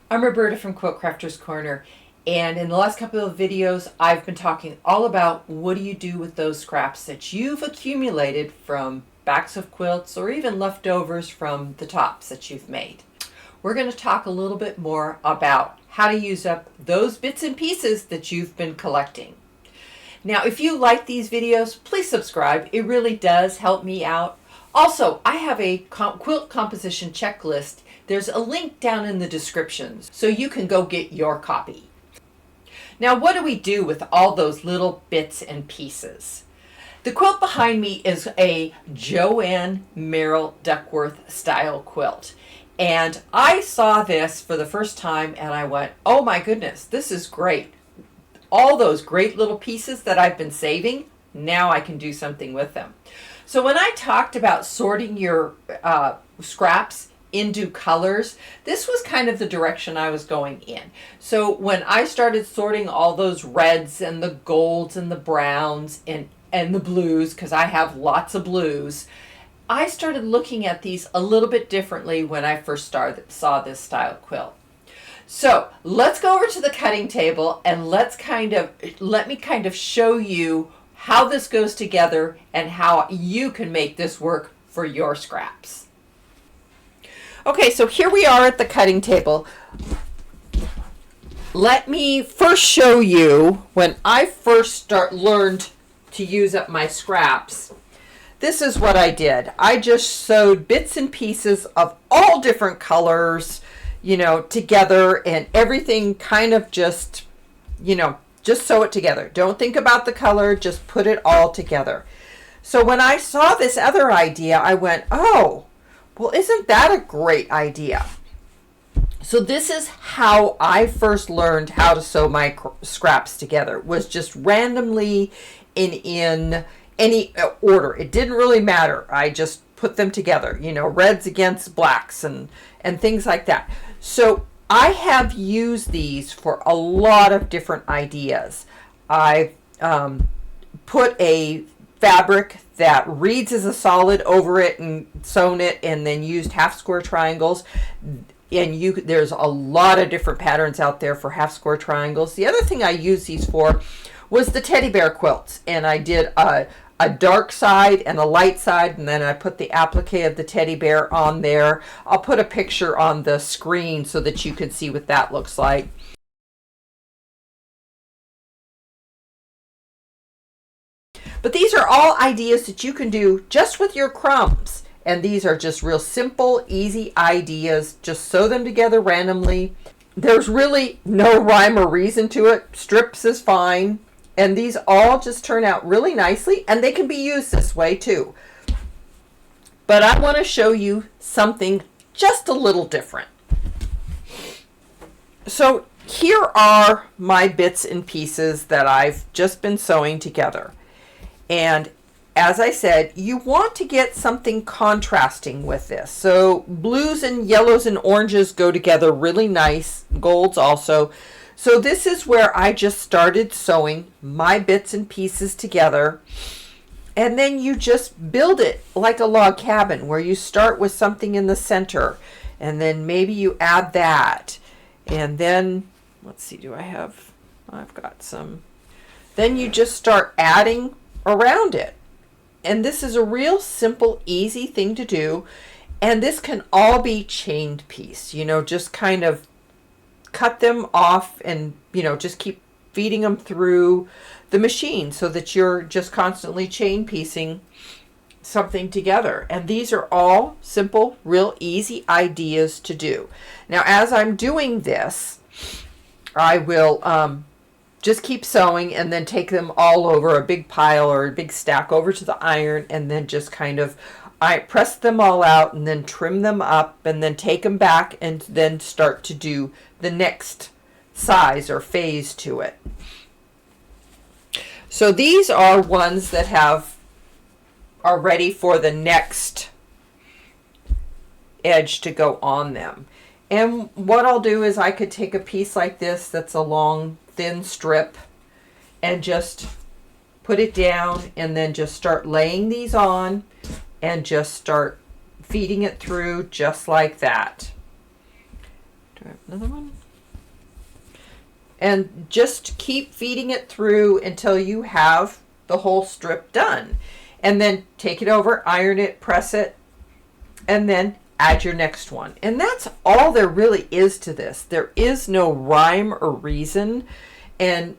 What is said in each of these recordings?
I'm Roberta from Quilt Crafters Corner, and in the last couple of videos I've been talking all about what do you do with those scraps that you've accumulated from backs of quilts or even leftovers from the tops that you've made. We're going to talk a little bit more about how to use up those bits and pieces that you've been collecting. Now, if you like these videos, please subscribe. It really does help me out. Also, I have a quilt composition checklist. There's a link down in the descriptions so you can go get your copy. Now, what do we do with all those little bits and pieces? The quilt behind me is a Joanne Merrill Duckworth style quilt. And I saw this for the first time and I went, oh my goodness, this is great. All those great little pieces that I've been saving, now I can do something with them. So when I talked about sorting your scraps into colors, this was kind of the direction I was going in. So when I started sorting all those reds and the golds and the browns and the blues, because I have lots of blues, I started looking at these a little bit differently when I first saw this style quilt. So let's go over to the cutting table and let me kind of show you how this goes together and how you can make this work for your scraps. Okay, so here we are at the cutting table. Let me first show you when I first learned to use up my scraps. This is what I did. I just sewed bits and pieces of all different colors, together, and everything kind of just sew it together. Don't think about the color, just put it all together. So when I saw this other idea, I went, oh, well, isn't that a great idea? So this is how I first learned how to sew my scraps together, was just randomly in any order. It didn't really matter. I just put them together, reds against blacks and things like that. So I have used these for a lot of different ideas. I've put a fabric that reads as a solid over it and sewn it, and then used half square triangles. And there's a lot of different patterns out there for half square triangles. The other thing I used these for was the teddy bear quilts, and I did a dark side and a light side, and then I put the applique of the teddy bear on there. I'll put a picture on the screen so that you can see what that looks like. But these are all ideas that you can do just with your crumbs. And these are just real simple, easy ideas. Just sew them together randomly. There's really no rhyme or reason to it. Strips is fine. And these all just turn out really nicely, and they can be used this way too. But I want to show you something just a little different. So here are my bits and pieces that I've just been sewing together. And as I said, you want to get something contrasting with this. So blues and yellows and oranges go together really nice. Golds also. So this is where I just started sewing my bits and pieces together. And then you just build it like a log cabin, where you start with something in the center. And then maybe you add that. And then, let's see, I've got some. Then you just start adding around it. And this is a real simple, easy thing to do. And this can all be chained piece, just kind of cut them off and, just keep feeding them through the machine so that you're just constantly chain piecing something together. And these are all simple, real easy ideas to do. Now, as I'm doing this, I will just keep sewing and then take them all over a big pile or a big stack over to the iron, and then just I press them all out and then trim them up and then take them back and then start to do the next size or phase to it. So these are ones that are ready for the next edge to go on them. And what I'll do is I could take a piece like this that's a long thin strip and just put it down and then just start laying these on and just start feeding it through just like that. Do I have another one? And just keep feeding it through until you have the whole strip done. And then take it over, iron it, press it, and then add your next one. And that's all there really is to this. There is no rhyme or reason, and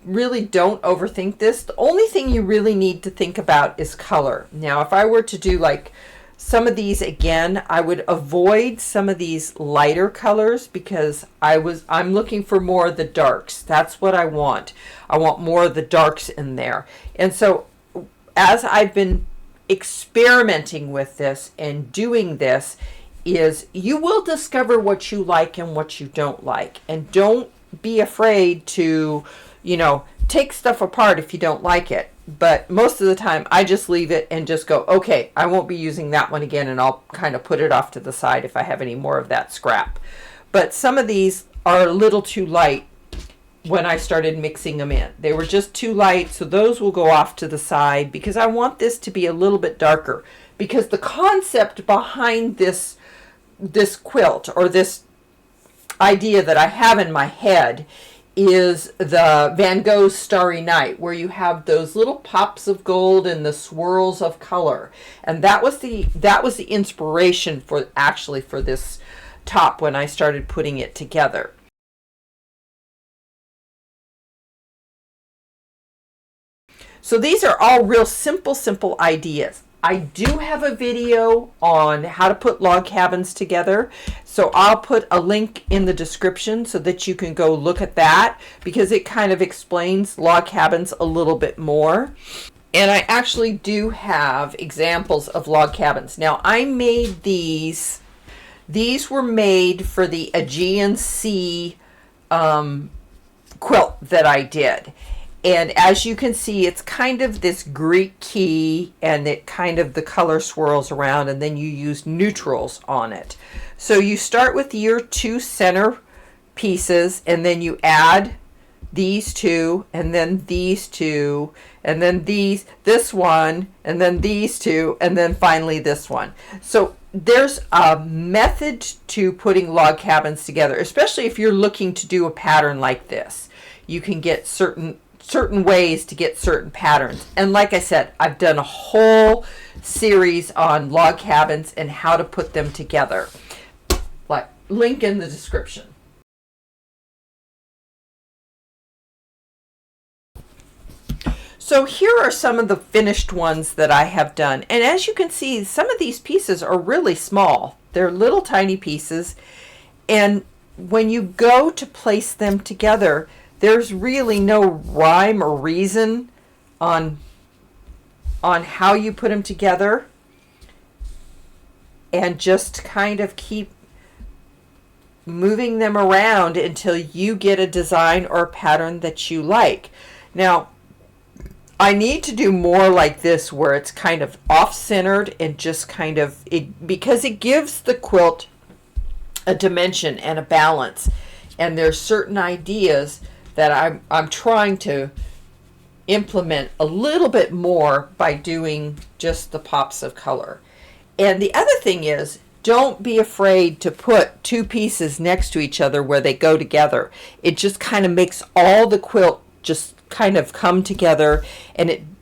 really don't overthink this. The only thing you really need to think about is color. Now, if I were to do like some of these again, I would avoid some of these lighter colors because I'm looking for more of the darks. That's what I want. I want more of the darks in there. And so as I've been experimenting with this and doing this, is you will discover what you like and what you don't like. And don't be afraid to, you know, take stuff apart if you don't like it. But most of the time I just leave it and just go, okay, I won't be using that one again, and I'll kind of put it off to the side if I have any more of that scrap. But some of these are a little too light when I started mixing them in. They were just too light, so those will go off to the side because I want this to be a little bit darker, because the concept behind this quilt, or this idea that I have in my head, is the Van Gogh's Starry Night, where you have those little pops of gold and the swirls of color. And that was the inspiration for this top when I started putting it together. So these are all real simple ideas. I do have a video on how to put log cabins together, so I'll put a link in the description so that you can go look at that, because it kind of explains log cabins a little bit more. And I actually do have examples of log cabins. Now, I made these. These were made for the Aegean Sea quilt that I did. And as you can see, it's kind of this Greek key, and it kind of, the color swirls around, and then you use neutrals on it. So you start with your two center pieces, and then you add these two, and then these two, and then this one, and then these two, and then finally this one. So there's a method to putting log cabins together, especially if you're looking to do a pattern like this. You can get certain ways to get certain patterns. And like I said, I've done a whole series on log cabins and how to put them together. Like, link in the description. So here are some of the finished ones that I have done. And as you can see, some of these pieces are really small. They're little tiny pieces. And when you go to place them together, there's really no rhyme or reason on how you put them together, and just kind of keep moving them around until you get a design or a pattern that you like. Now, I need to do more like this, where it's kind of off-centered and just kind of, because it gives the quilt a dimension and a balance. And there's certain ideas that I'm trying to implement a little bit more by doing just the pops of color. And the other thing is, don't be afraid to put two pieces next to each other where they go together. It just kind of makes all the quilt just kind of come together, and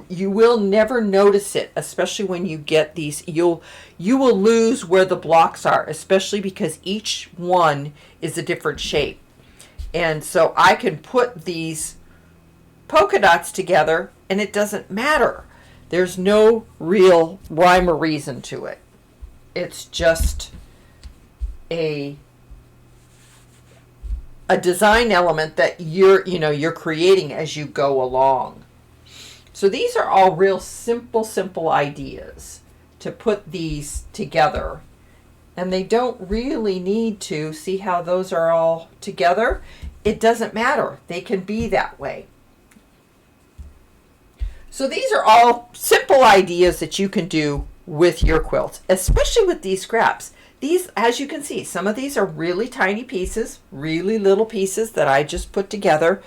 you will never notice it, especially when you get these. You will lose where the blocks are, especially because each one is a different shape. And so I can put these polka dots together and it doesn't matter. There's no real rhyme or reason to it. It's just a design element that you're creating as you go along. So these are all real simple ideas to put these together. And they don't really need to see how those are all together. It doesn't matter. They can be that way. So these are all simple ideas that you can do with your quilts, especially with these scraps. These, as you can see, some of these are really tiny pieces, really little pieces that I just put together,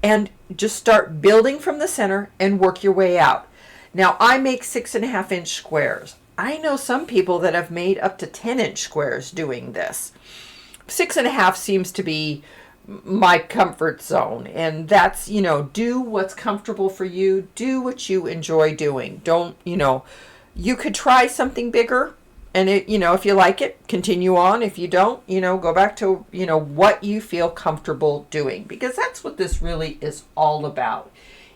and just start building from the center and work your way out. Now, I make 6.5-inch squares. I know some people that have made up to 10-inch squares doing this. 6.5 seems to be my comfort zone, and that's, you know, do what's comfortable for you, do what you enjoy doing. Don't, you know, you could try something bigger, and it, you know, if you like it, continue on. If you don't, you know, go back to, you know, what you feel comfortable doing, because that's what this really is all about,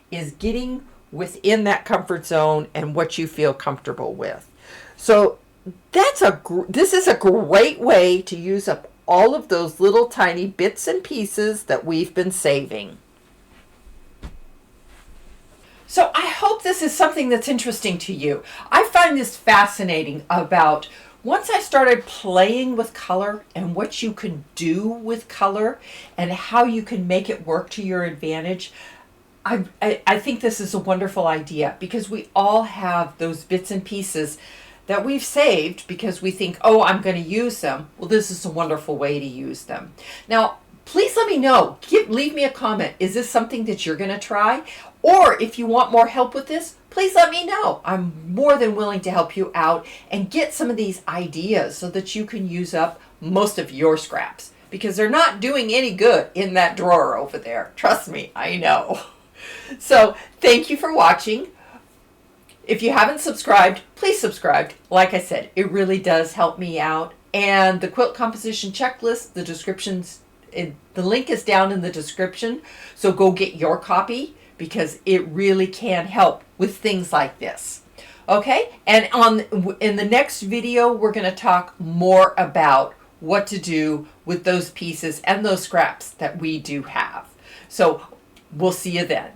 is getting within that comfort zone and what you feel comfortable with. So this is a great way to use up all of those little tiny bits and pieces that we've been saving. So I hope this is something that's interesting to you. I find this fascinating about once I started playing with color and what you can do with color and how you can make it work to your advantage. I think this is a wonderful idea, because we all have those bits and pieces that we've saved because we think, oh, I'm going to use them. Well, this is a wonderful way to use them. Now, please let me know. Leave me a comment. Is this something that you're going to try? Or if you want more help with this, please let me know. I'm more than willing to help you out and get some of these ideas so that you can use up most of your scraps, because they're not doing any good in that drawer over there. Trust me, I know. So thank you for watching. If you haven't subscribed, please subscribe. Like I said, it really does help me out. And the quilt composition checklist, the link is down in the description. So go get your copy, because it really can help with things like this. Okay, and in the next video, we're going to talk more about what to do with those pieces and those scraps that we do have. So we'll see you then.